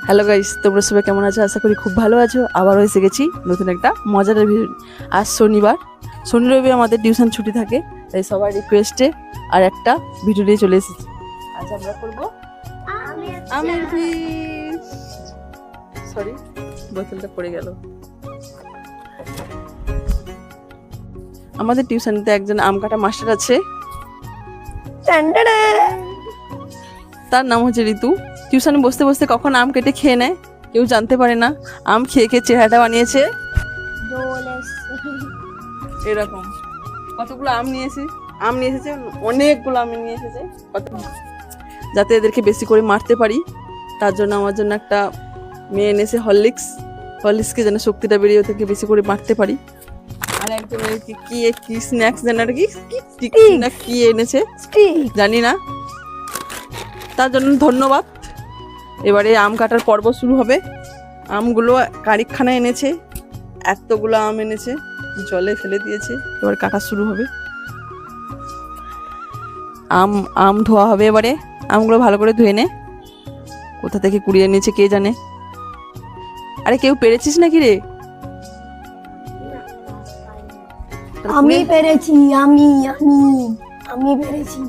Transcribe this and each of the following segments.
Hello guys, তোমরা সবাই কেমন আছো? আশা করি খুব ভালো আছো। আবারও এসে গেছি নতুন একটা মজাদার ভিডিও। আজ শনিবার, শনি রবি আমাদের টিউশন ছুটি থাকে, তাই সবার রিকোয়েস্টে আর একটা ভিডিও নিয়ে চলে এসেছি। আজ আমরা করবো আমের কুইজ। সরি, বোতলটা পড়ে গেল। আমাদের টিউশনিতে একজন আম কাটা মাস্টার আছে, তার নাম হচ্ছে ঋতু। টিউশনে বসতে বসতে কখন আম কেটে খেয়ে নেয় কেউ জানতে পারে না। আম খেয়ে খেয়ে চেহারাটা বানিয়েছে এরকম। কতগুলো আম নিয়ে এসেছে, অনেকগুলো আম নিয়ে এসেছে, যাতে এদেরকে বেশি করে মারতে পারি। তার জন্য আমার জন্য একটা মেয়ে এনেছে হরলিক্সকে যেন শক্তিটা বেরিয়ে ওদেরকে বেশি করে মারতে পারি। আর একজন কি স্ন্যাক্স যেন আর কি এনেছে জানি না, তার জন্য ধন্যবাদ। এবারে আম কাটার পর্ব শুরু হবে। আমগুলো কারিখানা এনেছে, এতগুলো আম এনেছে, জলে ফেলে দিয়েছে। এবার কাটা শুরু হবে। আম ধোয়া হবে। এবারে আমগুলো ভালো করে ধুয়ে নে। কোথা থেকে কুড়িয়ে এনেছে কে জানে। আরে কেউ পেরেছিস নাকি রে? আমি পেরেছি, আমি পেরেছি।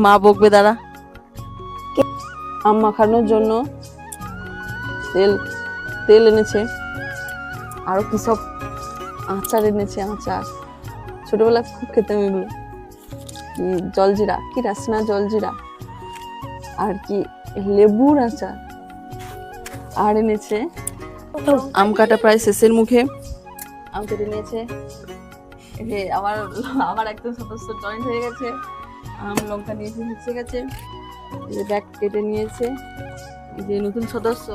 মা বকবে দাঁড়া। আম মাখানোর জন্য তেল এনেছে, আরো কি সব আচার এনেছে। আচার ছোটবেলা খুব খেতাম এগুলো। জলজিরা, কি রাসনা জলজিরা, আর কি লেবুর আচার। আর এনেছে আম কাটা প্রায় শেষের মুখে। আম কেটে নিয়েছে। আমার একজন সদস্য জয়েন্ট হয়ে গেছে। আম লঙ্কা নিয়েছে, মিশে গেছে। ব্যাগ কেটে নিয়েছে। যে নতুন সদস্য,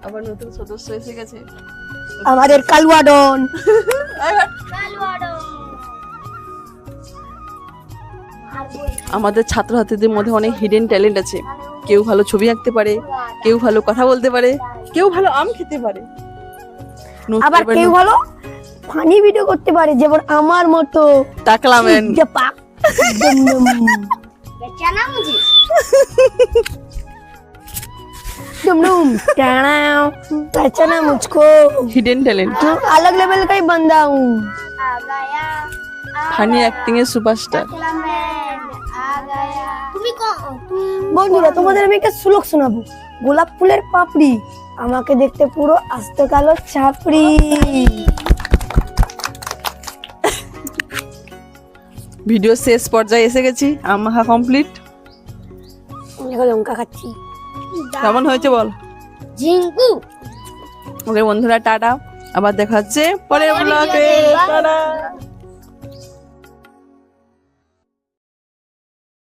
আবার নতুন সদস্য এসে গেছে আমাদের কালুয়াডন। আমাদের ছাত্রছাত্রীদের মধ্যে অনেক হিডেন ট্যালেন্ট আছে। কেউ ভালো ছবি আঁকতে পারে, কেউ ভালো কথা বলতে পারে, কেউ ভালো আম খেতে পারে, আবার কেউ ভালো ফানি ভিডিও করতে পারে, যেমন আমার মতো টাকলামেন। पहचाना मुझको, हिडन टैलेंट, अलग लेवल का ही बंदा हूँ। ফানি অ্যাক্টিং এর সুপারস্টার। বন্ধুরা, তোমাদের আমি একটা শ্লোক শোনাবো। গোলাপ ফুলের পাপড়ি, আমাকে দেখতে পুরো আস্ত কালো চাপড়ি। ভিডিও শেষ পর্যায়ে এসে গেছি। আম মাখা কমপ্লিট। লঙ্কা খাচ্ছি। কেমন হয়েছে বল? ঝিঙ্কু। ওকে বন্ধুরা, টাটা। আবার দেখা হচ্ছে পরের ব্লগে। টাটা।